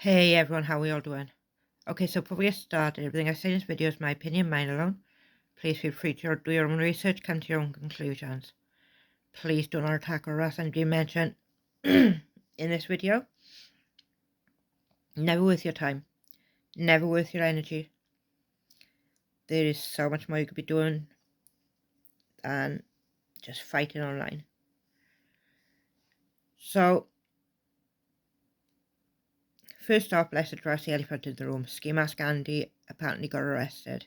Hey everyone, how are we all doing? Okay, so before we get started, everything I say in this video is my opinion, mine alone. Please feel free to do your own research, come to your own conclusions. Please do not attack or harass anybody mentioned in this video. Never worth your time, never worth your energy. There is so much more you could be doing than just fighting online. So, first off, let's address the elephant in the room. Ski Mask Andy apparently got arrested.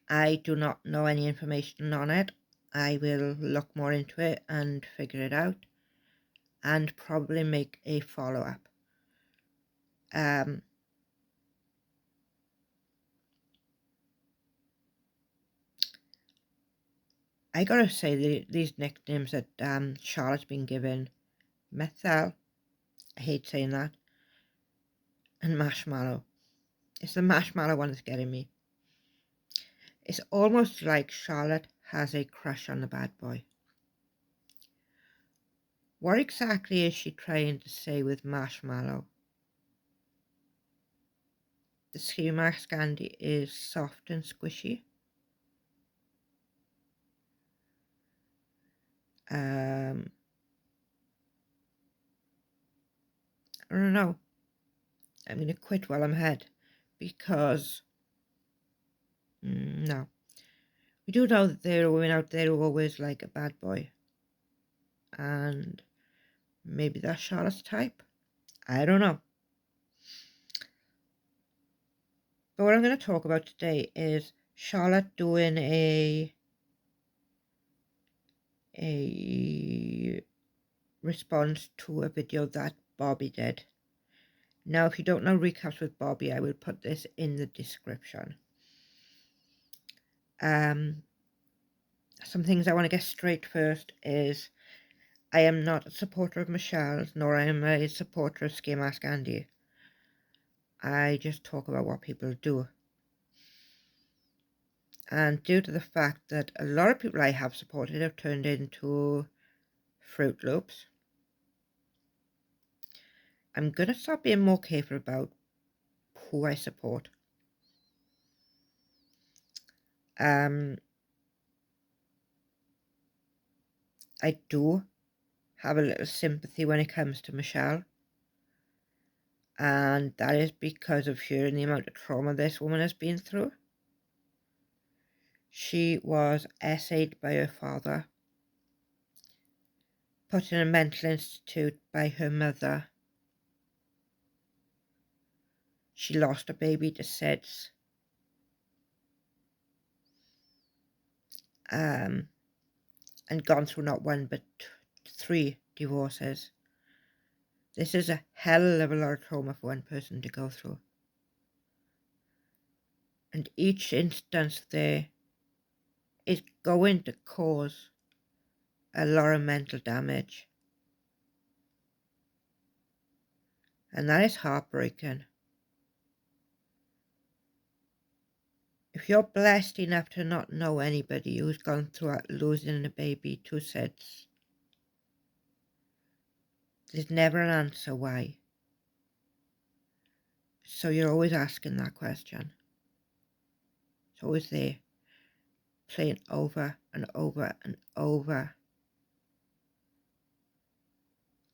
I do not know any information on it. I will look more into it and figure it out and probably make a follow-up. I gotta say, these nicknames that Charlotte's been given, meth-thel, I hate saying that, and marshmallow. It's the marshmallow one that's getting me. It's almost like Charlotte has a crush on the bad boy. What exactly is she trying to say with marshmallow? The ski mask candy is soft and squishy. I don't know. I'm going to quit while I'm ahead because, no. We do know that there are women out there who always like a bad boy. And maybe that's Charlotte's type. I don't know. But what I'm going to talk about today is Charlotte doing a response to a video that Bobby did. Now, if you don't know recaps with Bobby, I will put this in the description. Some things I want to get straight first is I am not a supporter of Michelle's, nor am I a supporter of Ski Mask Andy. I just talk about what people do. And due to the fact that a lot of people I have supported have turned into Fruit Loops, I'm going to start being more careful about who I support. I do have a little sympathy when it comes to Michelle, and that is because of hearing the amount of trauma this woman has been through. She was essayed by her father, put in a mental institute by her mother. She lost a baby to SIDS. And gone through not one but 3 divorces. This is a hell of a lot of trauma for one person to go through. And each instance there is going to cause a lot of mental damage. And that is heartbreaking. If you're blessed enough to not know anybody who's gone through losing a baby to SIDS, there's never an answer why. So you're always asking that question. It's always there, playing over and over and over.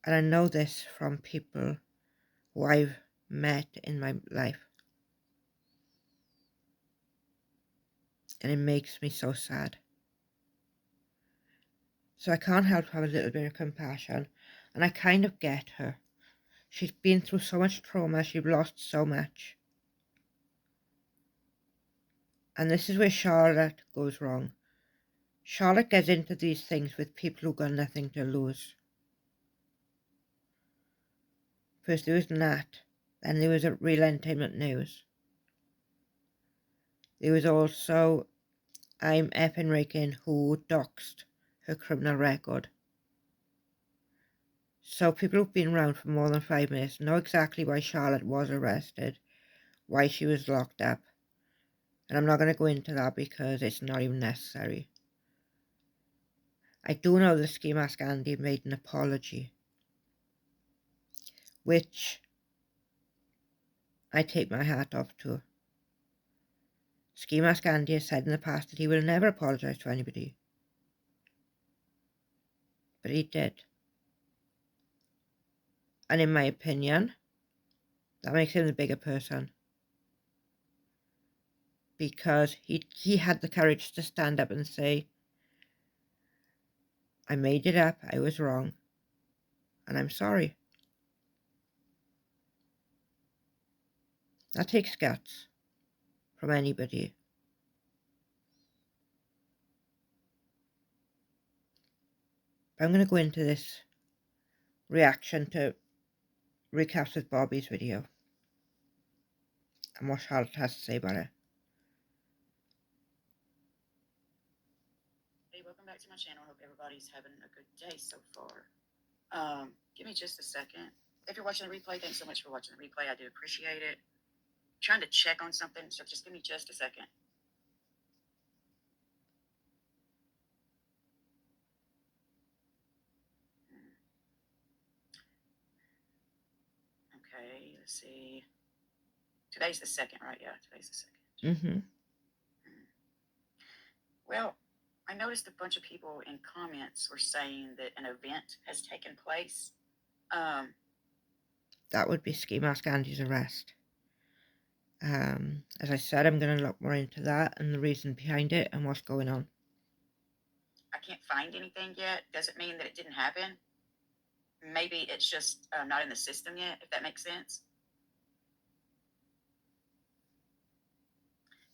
And I know this from people who I've met in my life. And it makes me so sad. So I can't help have a little bit of compassion. And I kind of get her. She's been through so much trauma. She's lost so much. And this is where Charlotte goes wrong. Charlotte gets into these things with people who got nothing to lose. First there was Nat. Then there was a Real Entertainment News. There was also I'm effing Raking, who doxed her criminal record. So people who've been around for more than 5 minutes know exactly why Charlotte was arrested, why she was locked up. And I'm not going to go into that because it's not even necessary. I do know the Ski Mask Andy made an apology, which I take my hat off to her. Ski Mask Andy has said in the past that he will never apologise to anybody. But he did. And in my opinion, that makes him the bigger person. Because he had the courage to stand up and say, I made it up, I was wrong, and I'm sorry. That takes guts from anybody. But I'm going to go into this reaction to Recaps with Bobby's video and what Charlotte has to say about it. Hey, welcome back to my channel. Hope everybody's having a good day so far. Give me just a second. If you're watching the replay, thanks so much for watching the replay. I do appreciate it. I'm trying to check on something, so just give me just a second. Okay, let's see. Today's the 2nd, right? Yeah, today's the 2nd. Mm-hmm. Well, I noticed a bunch of people in comments were saying that an event has taken place. That would be Ski Mask Andy's arrest. As I said, I'm going to look more into that and the reason behind it and what's going on. I can't find anything yet. Doesn't mean that it didn't happen. Maybe it's just not in the system yet, if that makes sense.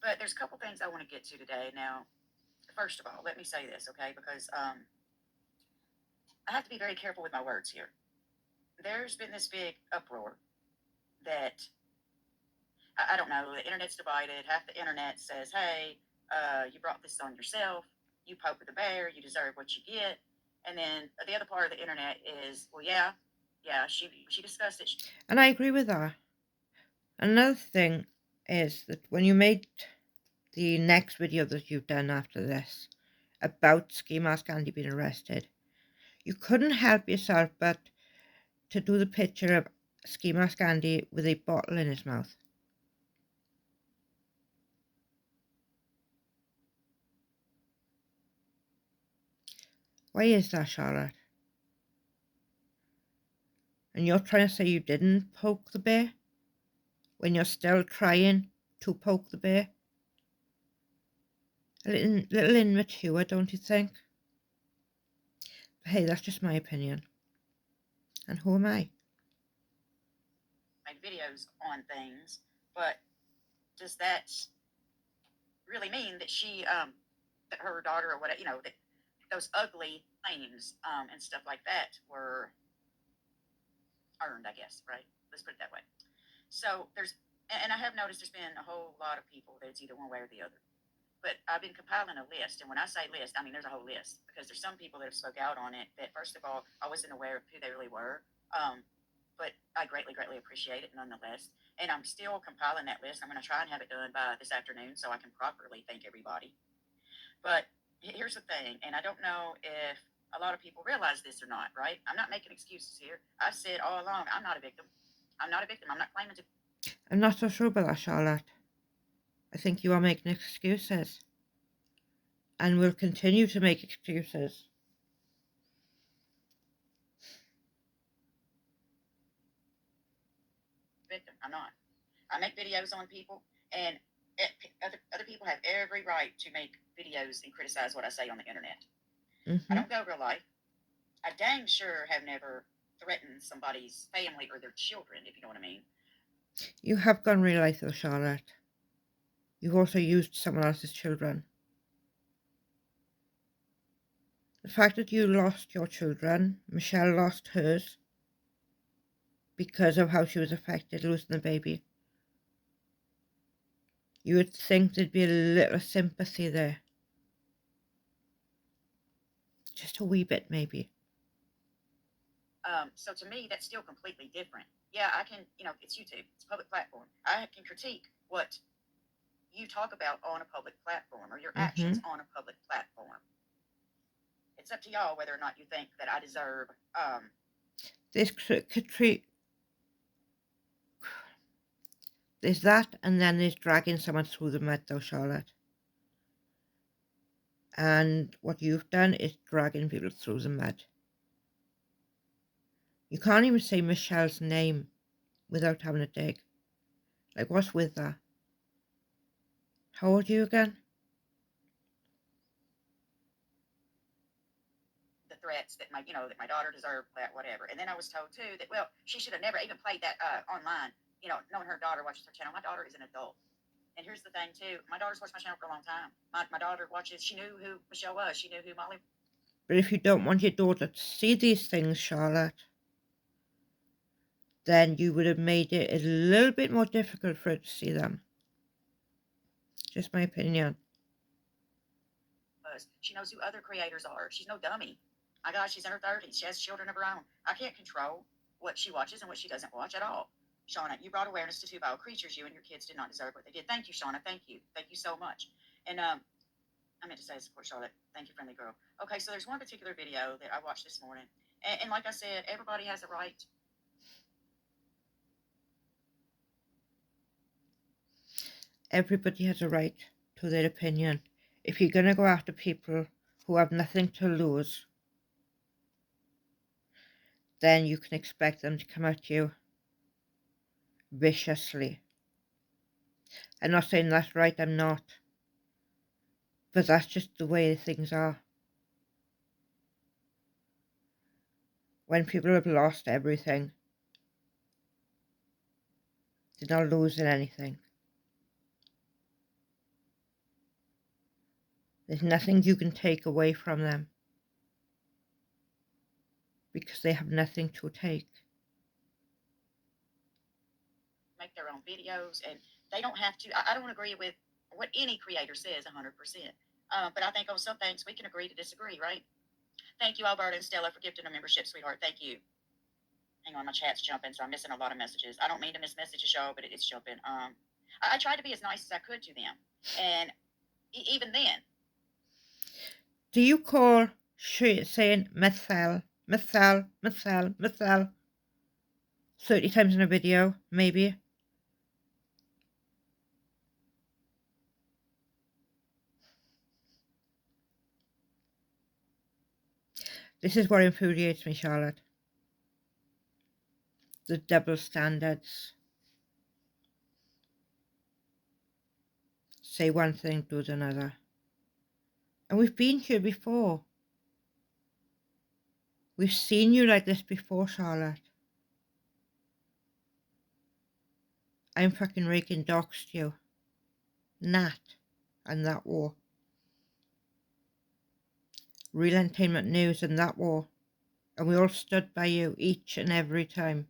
But there's a couple things I want to get to today. Now, first of all, let me say this, okay? Because I have to be very careful with my words here. There's been this big uproar that, I don't know, the internet's divided. Half the internet says, hey, you brought this on yourself. You poke the bear. You deserve what you get. And then the other part of the internet is, well, yeah, she discussed it. And I agree with that. Another thing is that when you made the next video that you've done after this about Ski Mask Andy being arrested, you couldn't help yourself but to do the picture of Ski Mask Andy with a bottle in his mouth. Why is that, Charlotte? And you're trying to say you didn't poke the bear when you're still trying to poke the bear? A little immature, don't you think? But hey, that's just my opinion. And who am I? Made videos on things, but does that really mean that she, that her daughter or whatever, that those ugly claims and stuff like that were earned, I guess, right? Let's put it that way. So and I have noticed there's been a whole lot of people that it's either one way or the other. But I've been compiling a list, and when I say list, I mean there's a whole list because there's some people that have spoke out on it that, first of all, I wasn't aware of who they really were. But I greatly, greatly appreciate it nonetheless. And I'm still compiling that list. I'm going to try and have it done by this afternoon so I can properly thank everybody. But here's the thing, and I don't know if a lot of people realize this or not, right? I'm not making excuses here. I've said all along, I'm not a victim. I'm not a victim. I'm not claiming to. I'm not so sure about that, Charlotte. I think you are making excuses. And will continue to make excuses. Victim. I'm not. I make videos on people, and other people have every right to make videos and criticize what I say on the internet. I don't go real life. I dang sure have never threatened somebody's family or their children, if you know what I mean. You have gone real life though, Charlotte. You've also used someone else's children. The fact that you lost your children, Michelle lost hers, because of how she was affected losing the baby. You would think there'd be a little sympathy there. Just a wee bit, maybe. So to me, that's still completely different. Yeah, I can, it's YouTube. It's a public platform. I can critique what you talk about on a public platform or your actions on a public platform. It's up to y'all whether or not you think that I deserve this There's that, and then there's dragging someone through the mud, though, Charlotte. And what you've done is dragging people through the mud. You can't even say Michelle's name without having a dig. Like, what's with that? How old are you again? The threats that that my daughter deserved that, whatever. And then I was told too that, well, she should have never even played that online. Knowing her daughter watches her channel. My daughter is an adult. And here's the thing too. My daughter's watched my channel for a long time. My daughter watches. She knew who Michelle was. She knew who Molly. But if you don't want your daughter to see these things, Charlotte, then you would have made it a little bit more difficult for her to see them. Just my opinion. She knows who other creators are. She's no dummy. My God, she's in her 30s. She has children of her own. I can't control what she watches and what she doesn't watch at all. Shauna, you brought awareness to two vile creatures. You and your kids did not deserve what they did. Thank you, Shauna. Thank you. Thank you so much. And I meant to say support Charlotte. Thank you, friendly girl. Okay, so there's one particular video that I watched this morning. And like I said, everybody has a right. Everybody has a right to their opinion. If you're going to go after people who have nothing to lose, then you can expect them to come at you viciously. I'm not saying that's right, I'm not. But that's just the way things are. When people have lost everything, they're not losing anything. There's nothing you can take away from them because they have nothing to take. Make their own videos, and they don't have to. I don't agree with what any creator says 100%. But I think on some things we can agree to disagree, right? Thank you, Alberta and Stella, for gifting a membership, sweetheart. Thank you. Hang on, my chat's jumping, so I'm missing a lot of messages. I don't mean to miss messages, y'all, but it's jumping. I tried to be as nice as I could to them, and even then. Do you call saying meth-thel, meth-thel, meth-thel, meth-thel 30 times in a video, maybe? This is what infuriates me, Charlotte. The double standards. Say one thing, do another. And we've been here before. We've seen you like this before, Charlotte. I'm fucking raking doxed you. Nat and that war. Real Entertainment News and that war. And we all stood by you each and every time.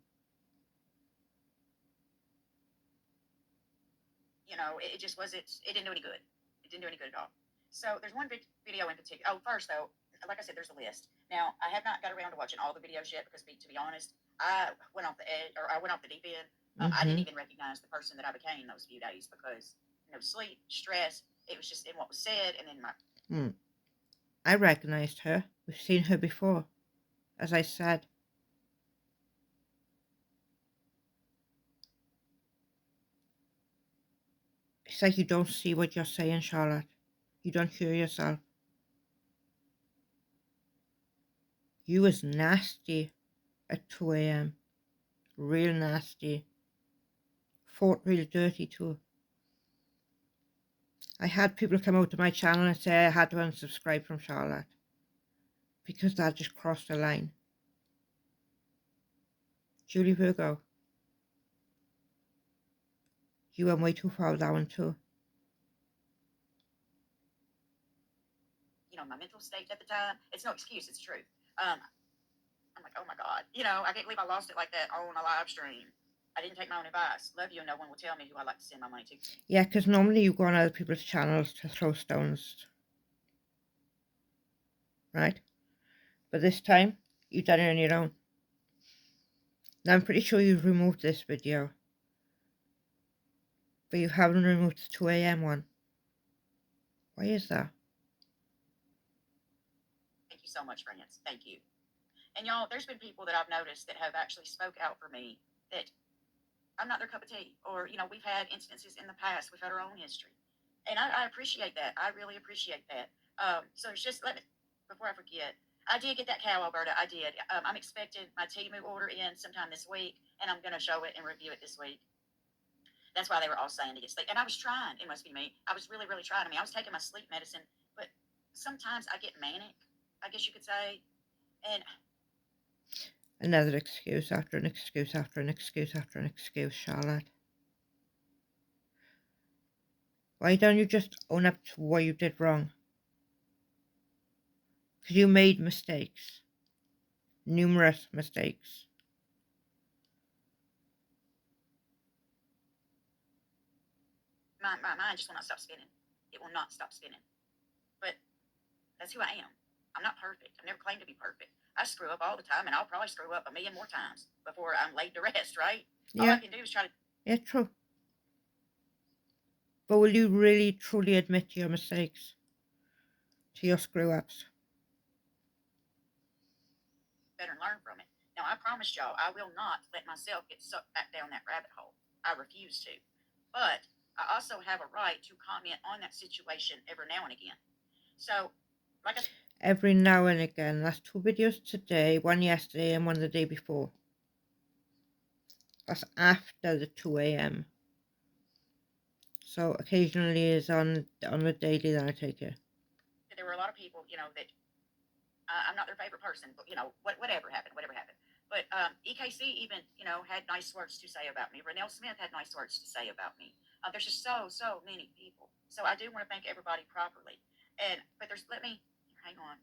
It just wasn't. It didn't do any good. It didn't do any good at all. So there's one big video in particular. Oh, first though, like I said, there's a list. Now I have not got around to watching all the videos yet because, to be honest, I went off the edge, or I went off the deep end. I didn't even recognize the person that I became those few days because sleep, stress. It was just in what was said, and then my. I recognized her. We've seen her before, as I said. It's like you don't see what you're saying, Charlotte. You don't hear yourself. You was nasty at 2 a.m. Real nasty. Fought real dirty too. I had people come out to my channel and say I had to unsubscribe from Charlotte because that just crossed the line. Julie Virgo, you went way too far with that one too. My mental state at the time, it's no excuse, it's true. I'm like, oh my God, I can't believe I lost it like that on a live stream. I didn't take my own advice. Love you, and no one will tell me who I like to send my money to. Yeah, because normally you go on other people's channels to throw stones, right? But this time, you've done it on your own. Now, I'm pretty sure you've removed this video, but you haven't removed the 2 a.m. one. Why is that? Thank you so much, friends. Thank you. And y'all, there's been people that I've noticed that have actually spoke out for me that I'm not their cup of tea. Or, we've had instances in the past. We've had our own history. And I appreciate that. I really appreciate that. So it's just, before I forget, I did get that cow, Alberta. I did. I'm expecting my Temu order in sometime this week, and I'm going to show it and review it this week. That's why they were all saying to get sleep. And I was trying. It must be me. I was really, really trying. I mean, I was taking my sleep medicine, but sometimes I get manic, I guess you could say. And Another excuse after an excuse after an excuse after an excuse, Charlotte. Why don't you just own up to what you did wrong? Because you made mistakes. Numerous mistakes. my mind just will not stop spinning. It will not stop spinning. But that's who I am. I'm not perfect. I've never claimed to be perfect. I screw up all the time, and I'll probably screw up a million more times before I'm laid to rest, right? Yeah. All I can do is try to. Yeah, true. But will you really truly admit to your mistakes? To your screw-ups? Better and learn from it. Now, I promised y'all I will not let myself get sucked back down that rabbit hole. I refuse to. But I also have a right to comment on that situation every now and again. So, like I said, every now and again. That's 2 videos today, one yesterday and one the day before. That's after the 2 a.m. So occasionally is on the daily that I take it. there were a lot of people, that I'm not their favorite person, but whatever happened. But EKC even, had nice words to say about me. Renelle Smith had nice words to say about me. There's just so many people. So I do want to thank everybody properly. But hang on.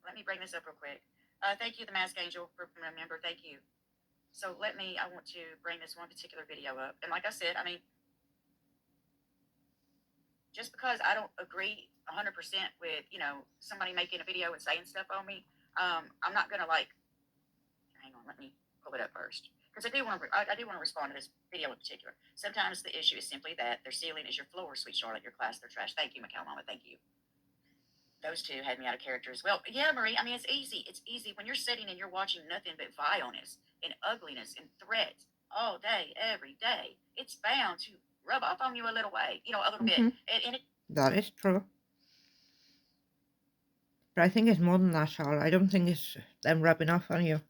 Let me bring this up real quick. Thank you, the Mask Angel, for remember. Thank you. So I want to bring this one particular video up. And like I said, I mean, just because I don't agree 100% with, somebody making a video and saying stuff on me, I'm not going to hang on, let me pull it up first. Because I do want to respond to this video in particular. Sometimes the issue is simply that their ceiling is your floor, sweet Charlotte, your class, their trash. Thank you, Michelle Mama, thank you. Those two had me out of character as well. Yeah, Marie, I mean, it's easy. It's easy when you're sitting and you're watching nothing but vileness and ugliness and threats all day, every day. It's bound to rub off on you a little way, a little bit. That is true. But I think it's more than that, Charlotte. I don't think it's them rubbing off on you.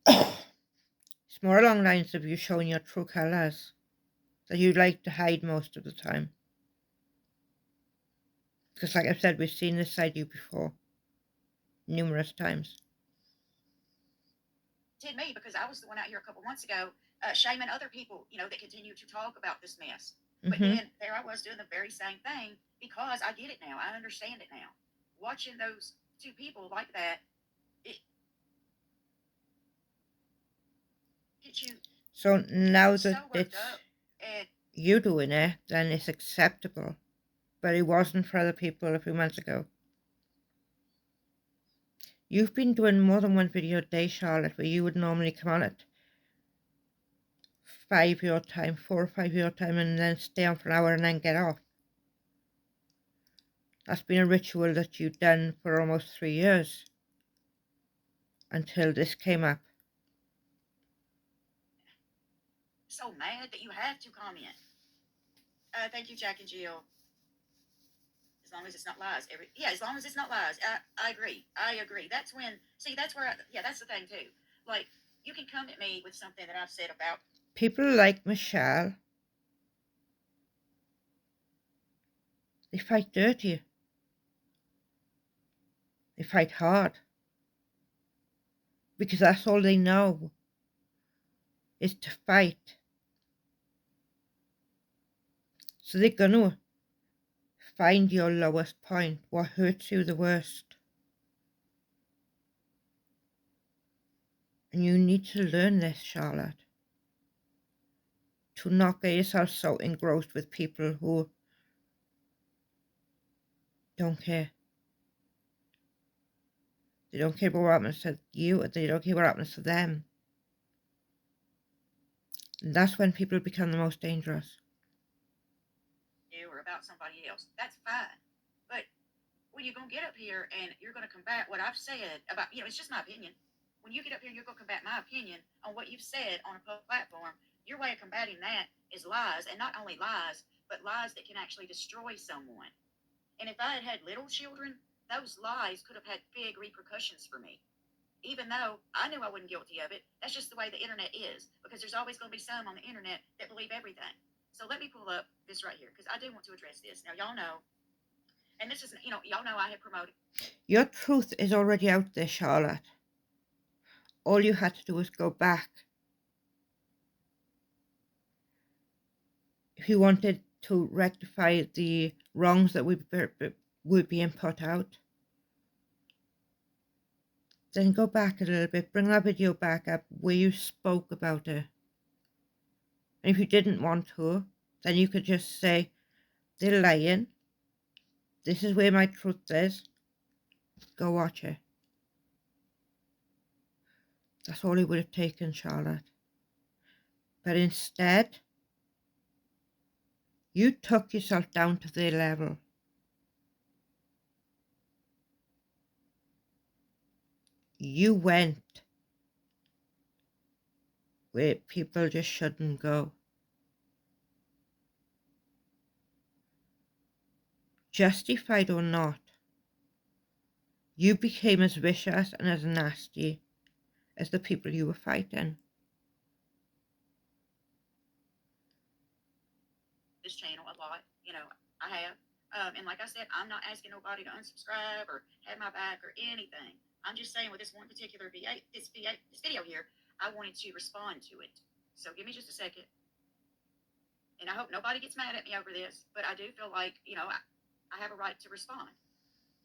It's more along the lines of you showing your true colours that you like to hide most of the time. Because like I've said, we've seen this side of you before. Numerous times. Did me because I was the one out here a couple months ago shaming other people, that continue to talk about this mess. But then there I was doing the very same thing because I get it now. I understand it now. Watching those two people like that, it gets you. So now that so it's you doing it, then it's acceptable. But it wasn't for other people a few months ago. You've been doing more than one video a day, Charlotte, where you would normally come on at 5 your time, 4 or 5 your time, and then stay on for an hour and then get off. That's been a ritual that you've done for almost 3 years. Until this came up. So mad that you have to comment. Thank you, Jack and Jill. As long as it's not lies. As long as it's not lies. I agree. That's when, that's where, that's the thing too. Like, you can come at me with something that I've said about. People like Michelle, they fight dirty. They fight hard. Because that's all they know, is to fight. So they're going to find your lowest point, what hurts you the worst. And you need to learn this, Charlotte. To not get yourself so engrossed with people who don't care. They don't care about what happens to you, they don't care what happens to them. And that's when people become the most dangerous. You or about somebody else. That's fine. But when you're going to get up here and you're going to combat what I've said about, it's just my opinion. when you get up here and you go combat my opinion on what you've said on a public platform, your way of combating that is lies, and not only lies, but lies that can actually destroy someone. And if I had had little children, those lies could have had big repercussions for me. Even though I knew I wasn't guilty of it, that's just the way the internet is, because there's always going to be some on the internet that believe everything. So let me pull up this right here, because I do want to address this. Now, y'all know, and this is, y'all know I have promoted. Your truth is already out there, Charlotte. All you had to do was go back. If you wanted to rectify the wrongs that were being put out, then go back a little bit, bring that video back up where you spoke about it. And if you didn't want to, then you could just say, they're lying. This is where my truth is. Go watch it. That's all it would have taken, Charlotte. But instead, you took yourself down to their level. You went where people just shouldn't go. Justified or not, you became as vicious and as nasty as the people you were fighting. This channel a lot, I have. And like I said, I'm not asking nobody to unsubscribe or have my back or anything. I'm just saying with this one particular this video here, I wanted to respond to it. So give me just a second. And I hope nobody gets mad at me over this, but I do feel like, I have a right to respond.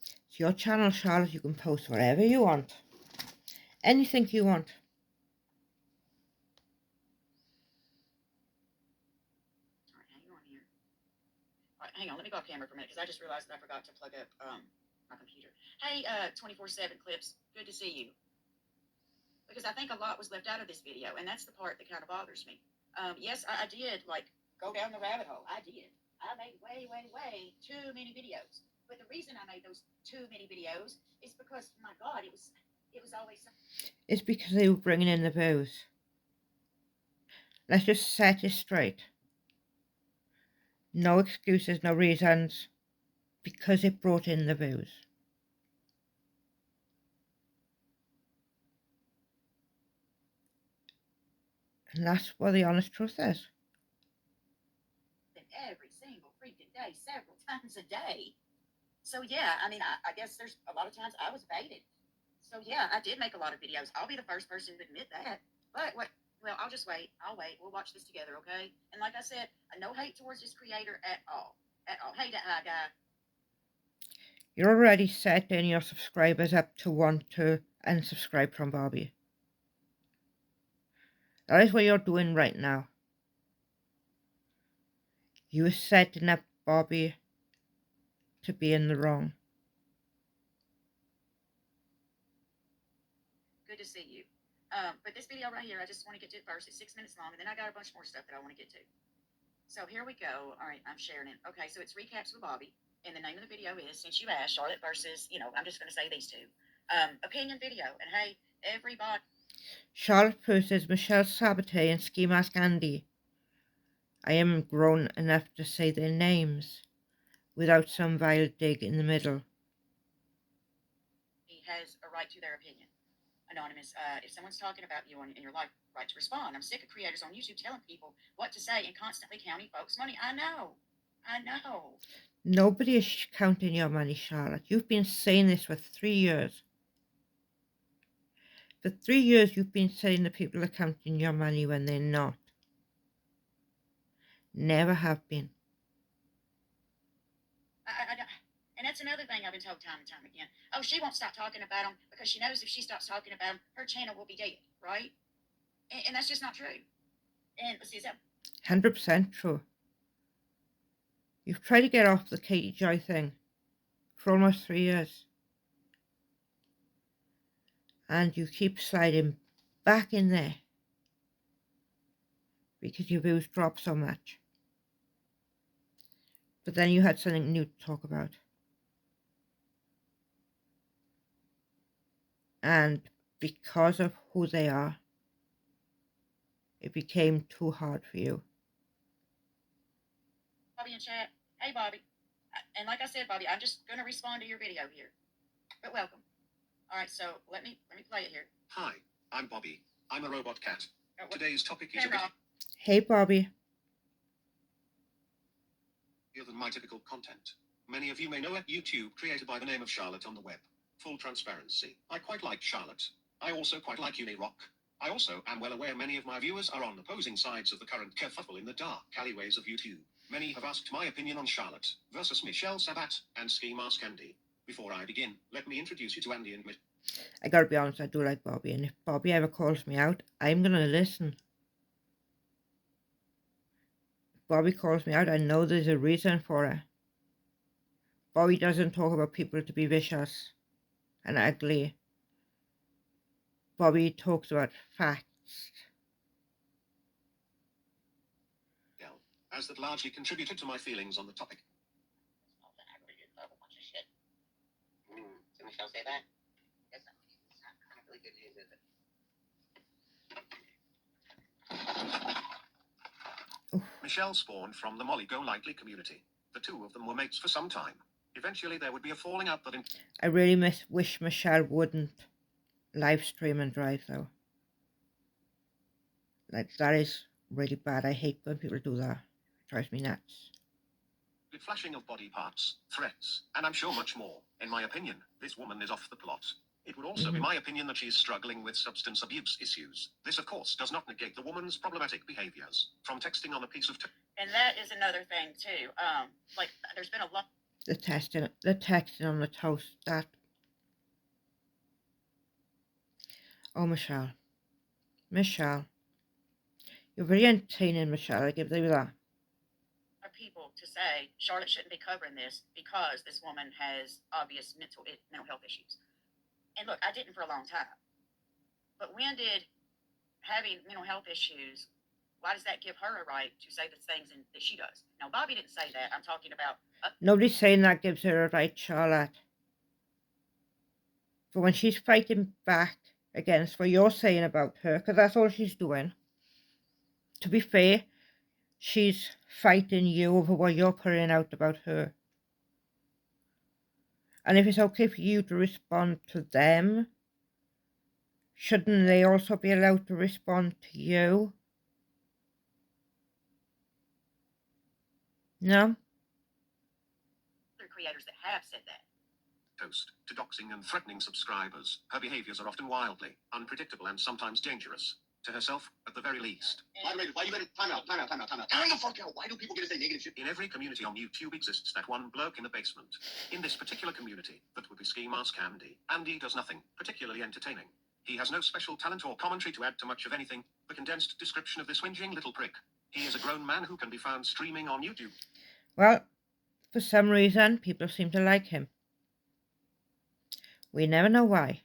It's your channel, Charlotte. You can post whatever you want. Anything you want. All right, hang on here. All right, hang on. Let me go off camera for a minute because I just realized that I forgot to plug up my computer. Hey, 24/7 Clips. Good to see you. Because I think a lot was left out of this video, and that's the part that kind of bothers me. Yes, I did, go down the rabbit hole. I did. I made way too many videos. But the reason I made those too many videos is because, my God, it was always something. It's because they were bringing in the views. Let's just set it straight. No excuses, no reasons. Because it brought in the views. And that's what the honest truth is. Every single freaking day, several times a day. So yeah, I mean, I guess there's a lot of times I was baited. So yeah, I did make a lot of videos. I'll be the first person to admit that. But what? Well, I'll just wait. I'll wait. We'll watch this together, okay? And like I said, no hate towards this creator at all. At all. Hey, guy. You're already setting your subscribers up to want to unsubscribe from Bobby. That is what you're doing right now. You are setting up Bobby to be in the wrong. Good to see you. But this video right here, I just want to get to it first. It's 6 minutes long, and then I got a bunch more stuff that I want to get to. So here we go. All right, I'm sharing it. Okay, so it's recaps with Bobby. And the name of the video is, since you asked, Charlotte versus, I'm just going to say these two. Opinion video. And hey, everybody. Charlotte versus Michelle Sabate and Ski Mask Andy. I am grown enough to say their names without some vile dig in the middle. He has a right to their opinion. Anonymous, if someone's talking about you in your life, right to respond. I'm sick of creators on YouTube telling people what to say and constantly counting folks' money. I know. Nobody is counting your money, Charlotte. You've been saying this for 3 years. For 3 years, you've been saying that people are counting your money when they're not. Never have been. And that's another thing I've been told time and time again. Oh, she won't stop talking about them because she knows if she stops talking about them, her channel will be dead, right? And that's just not true. And let's see, is that 100% true. You've tried to get off the Katie Joy thing for almost 3 years. And you keep sliding back in there because your views drop so much. But then you had something new to talk about. And because of who they are, it became too hard for you. Bobby in chat. Hey, Bobby. And like I said, Bobby, I'm just going to respond to your video here. But welcome. All right, so let me play it here. Hi, I'm Bobby. I'm a robot cat. Today's topic is a bit Hey, Bobby. than my typical content. Many of you may know a YouTube creator by the name of Charlotte on the web. Full transparency. I quite like Charlotte. I also quite like Unirock. I also am well aware many of my viewers are on opposing sides of the current kerfuffle in the dark alleyways of YouTube. Many have asked my opinion on Charlotte versus Michelle Sabate and Ski Mask Andy. Before I begin, let me introduce you to Andy and Michelle. I gotta be honest, I do like Bobby, and if Bobby ever calls me out, I'm gonna listen. If Bobby calls me out, I know there's a reason for it. Bobby doesn't talk about people to be vicious and ugly. Bobby talks about facts. As that largely contributed to my feelings on the topic. Did Michelle say that? It's not really good news, is it? Michelle spawned from the Molly Go Lightly community. The two of them were mates for some time. Eventually there would be a falling out that I really wish Michelle wouldn't live stream and drive though. Like, that is really bad. I hate when people do that. It drives me nuts. with flashing of body parts, threats, and I'm sure much more. In my opinion, this woman is off the plot. It would also be my opinion that she is struggling with substance abuse issues. This, of course, does not negate the woman's problematic behaviors. From texting on a piece of and that is another thing too. Like there's been a lot. The texting on the toast, that. Oh, Michelle. You're very entertaining, Michelle. I give you that. People to say Charlotte shouldn't be covering this because this woman has obvious mental health issues. And look, I didn't for a long time. But when did having mental health issues, why does that give her a right to say the things that she does? Now, Bobby didn't say that. I'm talking about... Nobody's saying that gives her a right, Charlotte. But when she's fighting back against what you're saying about her, because that's all she's doing, to be fair, she's fighting you over what you're putting out about her. And if it's okay for you to respond to them, shouldn't they also be allowed to respond to you? No? Other creators that have said that. Toast to doxing and threatening subscribers. Her behaviors are often wildly unpredictable and sometimes dangerous. To herself, at the very least. Moderator, why you letting time out? Time the fuck out. Why do people get to say negative shit? In every community on YouTube exists that one bloke in the basement. In this particular community, that would be Ski Mask Andy. Andy does nothing particularly entertaining. He has no special talent or commentary to add to much of anything. The condensed description of this whinging little prick. He is a grown man who can be found streaming on YouTube. Well, for some reason, people seem to like him. We never know why.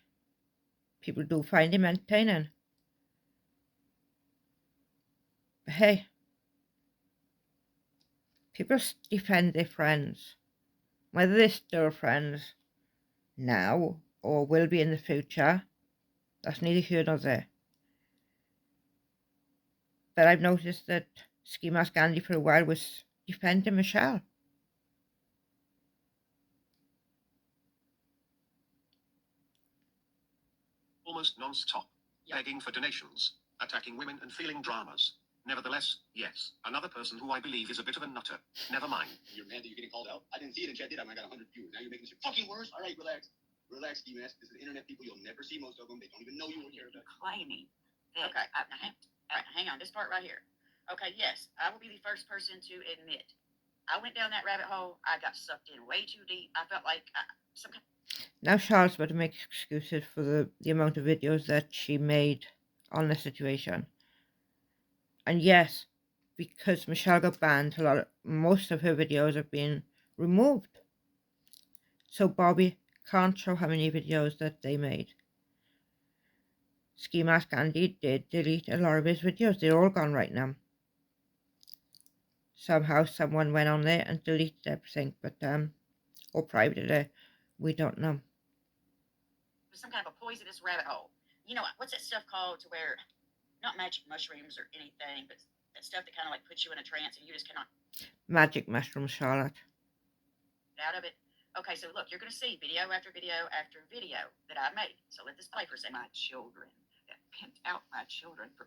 People do find him entertaining. But hey, people defend their friends. Whether they're still friends now or will be in the future, that's neither here nor there. But I've noticed that Ski Mask Andy for a while was defending Michelle. Almost non-stop. Begging for donations, attacking women and feeling dramas. Nevertheless, yes, another person who I believe is a bit of a nutter. Never mind. You're mad that you're getting called out? I didn't see it in chat, did I? I got 100 views. Now you're making this shit fucking worse. All right, relax. Relax, D-Mask. This is internet people. You'll never see most of them. They don't even know you were here. Claiming that... Okay, hang on. This part right here. Okay, yes, I will be the first person to admit. I went down that rabbit hole. I got sucked in way too deep. I felt like some kind... Now Charlotte's about to make excuses for the amount of videos that she made on the situation. And yes, because Michelle got banned, most of her videos have been removed. So Bobby can't show how many videos that they made. Ski Mask Andy did delete a lot of his videos. They're all gone right now. Somehow someone went on there and deleted everything, but or privated it. We don't know. Some kind of a poisonous rabbit hole. you know, what's that stuff called to where, not magic mushrooms or anything, but that stuff that kind of like puts you in a trance and you just cannot Magic mushroom, Charlotte. get out of it. Okay, so look, you're going to see video after video after video that I made. So let this play for a second. My children that pimped out my children for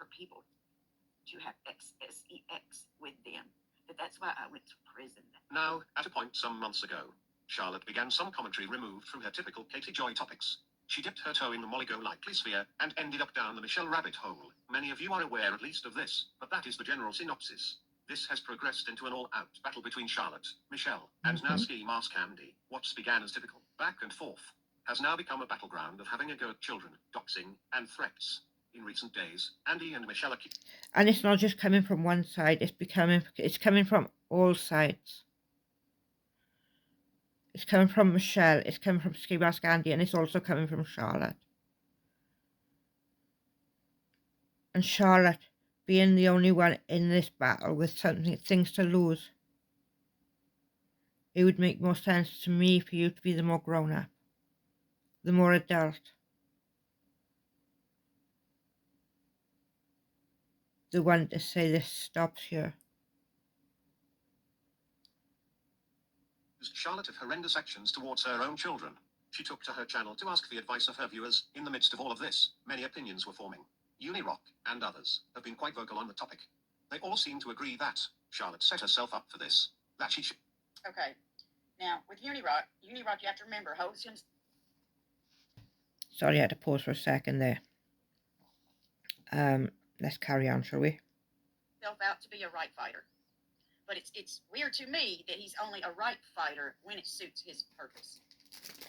people to have sex with them. That's why I went to prison. Now, at a point some months ago, Charlotte began some commentary removed from her typical Katie Joy topics. She dipped her toe in the MichelleGoesLive sphere and ended up down the Michelle rabbit hole. Many of you are aware at least of this, but that is the general synopsis. This has progressed into an all-out battle between Charlotte, Michelle, and now Ski Mask Andy. What began as typical back and forth has now become a battleground of having a go at children, doxing, and threats. In recent days, Andy and Michelle are And it's not just coming from one side, it's coming from all sides. It's coming from Michelle, it's coming from Ski Mask Andy, and it's also coming from Charlotte. And Charlotte being the only one in this battle with things to lose. It would make more sense to me for you to be the more grown-up, the more adult, the one to say this stops here. Charlotte of horrendous actions towards her own children. She took to her channel to ask the advice of her viewers. In the midst of all of this, many opinions were forming. Unirock and others have been quite vocal on the topic. They all seem to agree that Charlotte set herself up for this. That she should. Okay, now with Unirock, you have to remember holds himself Sorry, I had to pause for a second there. Let's carry on, shall we? out to be a right fighter. But it's weird to me that he's only a right fighter when it suits his purpose.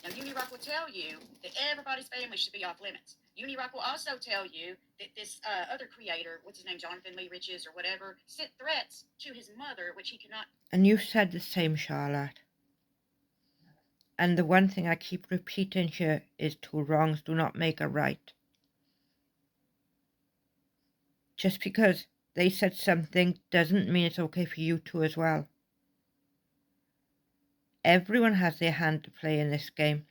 Now, Unirock will tell you that everybody's family should be off limits. Unirock will also tell you that this other creator, what's his name, Jonathan Lee Riches or whatever, sent threats to his mother, which he cannot. And you said the same, Charlotte. And the one thing I keep repeating here is two wrongs do not make a right. Just because they said something doesn't mean it's okay for you to as well. Everyone has their hand to play in this game.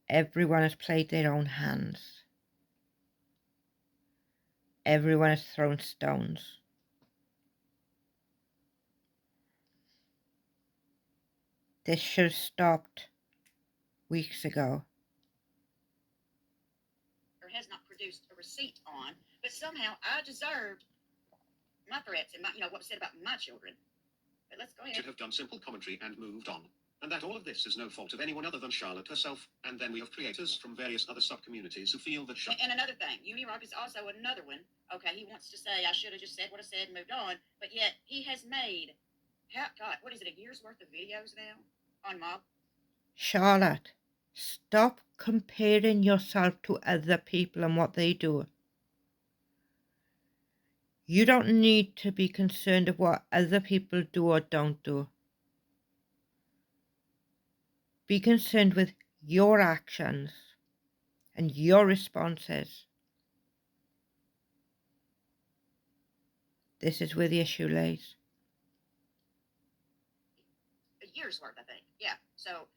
Everyone has played their own hands. Everyone has thrown stones. This should have stopped weeks ago. Has not produced a receipt on, but somehow I deserved my threats and my, what was said about my children. But let's go ahead. Should have done simple commentary and moved on. And that all of this is no fault of anyone other than Charlotte herself. And then we have creators from various other sub-communities who feel that And another thing, Unirock is also another one. Okay, he wants to say I should have just said what I said and moved on, but yet he has made, God, what is it, a year's worth of videos now on mob? Charlotte, stop comparing yourself to other people and what they do. You don't need to be concerned of what other people do or don't do. Be concerned with your actions and your responses. This is where the issue lays. A year's worth, I think. Yeah. So,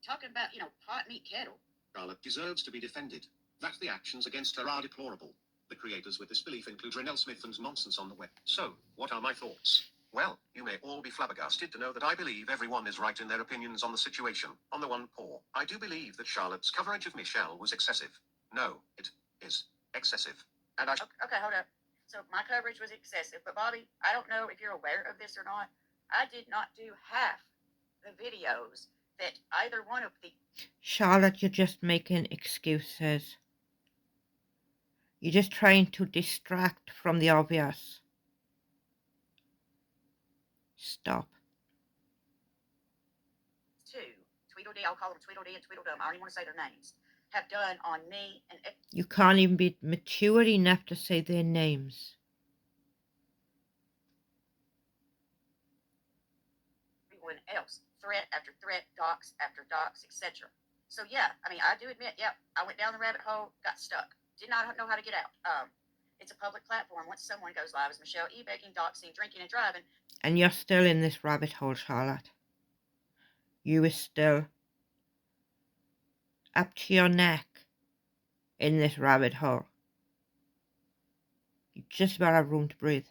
talking about, pot, meat, kettle. Charlotte deserves to be defended. That the actions against her are deplorable. The creators with this belief include Renelle Smith and nonsense on the web. So, what are my thoughts? Well, you may all be flabbergasted to know that I believe everyone is right in their opinions on the situation. On the one paw, I do believe that Charlotte's coverage of Michelle was excessive. No, it is excessive. And Okay, hold up. So my coverage was excessive, but Bobby, I don't know if you're aware of this or not. I did not do half the videos that either one of the... Charlotte, you're just making excuses. You're just trying to distract from the obvious. Stop. Two, Tweedledee, I'll call them Tweedledee and Tweedledum, I don't even want to say their names, have done on me and You can't even be mature enough to say their names. everyone else. Threat after threat, docs after docs, etc. So yeah, I mean, I do admit, I went down the rabbit hole, got stuck. Did not know how to get out. It's a public platform. Once someone goes live as Michelle, e-baking, doxing, drinking, and driving. And you're still in this rabbit hole, Charlotte. You are still up to your neck in this rabbit hole. You just about have room to breathe.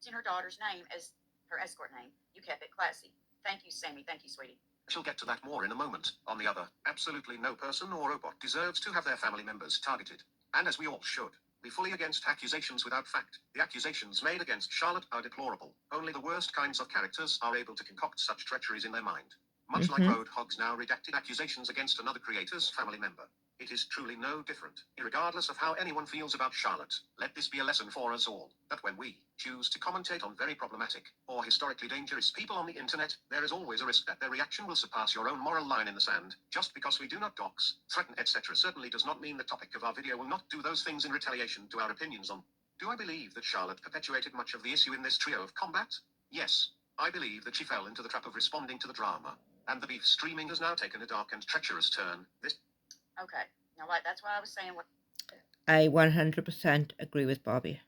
In her daughter's name as her escort name. You kept it classy. Thank you, Sammy. Thank you, sweetie. She'll get to that more in a moment. On the other, absolutely no person or robot deserves to have their family members targeted. And as we all should, be fully against accusations without fact. The accusations made against Charlotte are deplorable. Only the worst kinds of characters are able to concoct such treacheries in their mind. Much like Road Hogg's now redacted accusations against another creator's family member. It is truly no different, regardless of how anyone feels about Charlotte. Let this be a lesson for us all, that when we choose to commentate on very problematic or historically dangerous people on the internet, there is always a risk that their reaction will surpass your own moral line in the sand. Just because we do not dox, threaten, etc. certainly does not mean the topic of our video will not do those things in retaliation to our opinions on. Do I believe that Charlotte perpetuated much of the issue in this trio of combat? Yes. I believe that she fell into the trap of responding to the drama. And the beef streaming has now taken a dark and treacherous turn. Okay. Now, like, that's why I was saying what. I 100% agree with Bobby.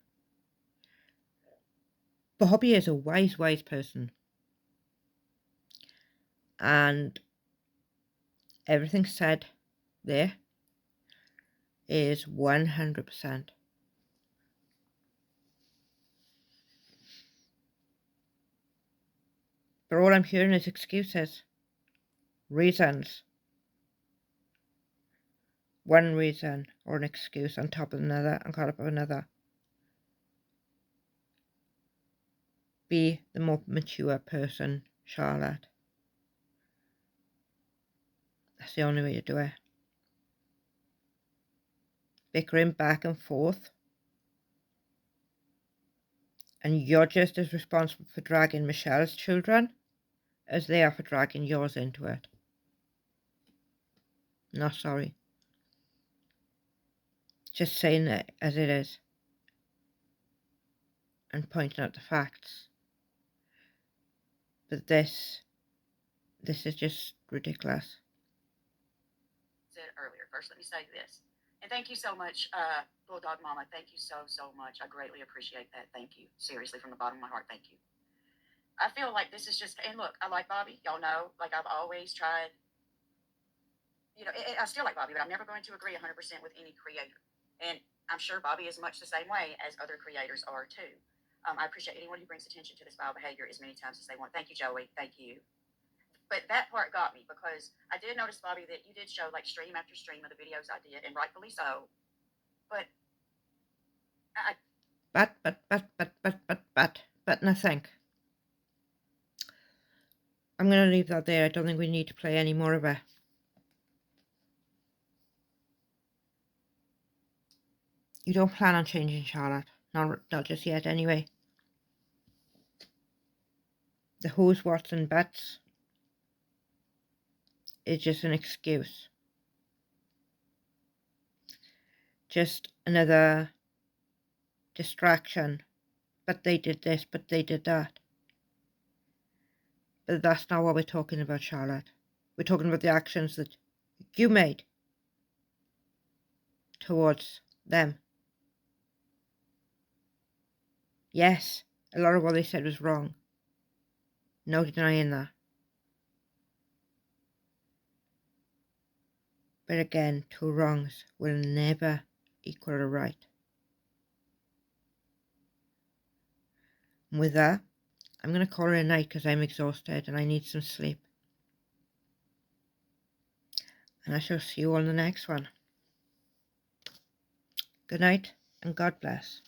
Bobby is a wise person. And everything said there is 100%. But all I'm hearing is excuses, reasons. One reason or an excuse on top of another, on top of another. Be the more mature person, Charlotte. That's the only way to do it. Bickering back and forth. And you're just as responsible for dragging Michelle's children as they are for dragging yours into it. Not sorry. Just saying it as it is. And pointing out the facts. But this is just ridiculous. Said earlier. First, let me say this. And thank you so much, Bulldog Mama. Thank you so much. I greatly appreciate that. Thank you. Seriously, from the bottom of my heart, thank you. I feel like this is just, and look, I like Bobby. Y'all know, like I've always tried, you know, I still like Bobby, but I'm never going to agree 100% with any creator. And I'm sure Bobby is much the same way as other creators are too. I appreciate anyone who brings attention to this vile behavior as many times as they want. Thank you, Joey. Thank you. But that part got me because I did notice, Bobby, that you did show like stream after stream of the videos I did, and rightfully so. But But nothing. I'm going to leave that there. I don't think we need to play any more of it. You don't plan on changing Charlotte. Not just yet, anyway. The who's, what's, and bets is just an excuse. Just another distraction. But they did this, but they did that. But that's not what we're talking about, Charlotte. We're talking about the actions that you made towards them. Yes, a lot of what they said was wrong. No denying that. But again, two wrongs will never equal a right. And with that, I'm going to call it a night because I'm exhausted and I need some sleep. And I shall see you on the next one. Good night and God bless.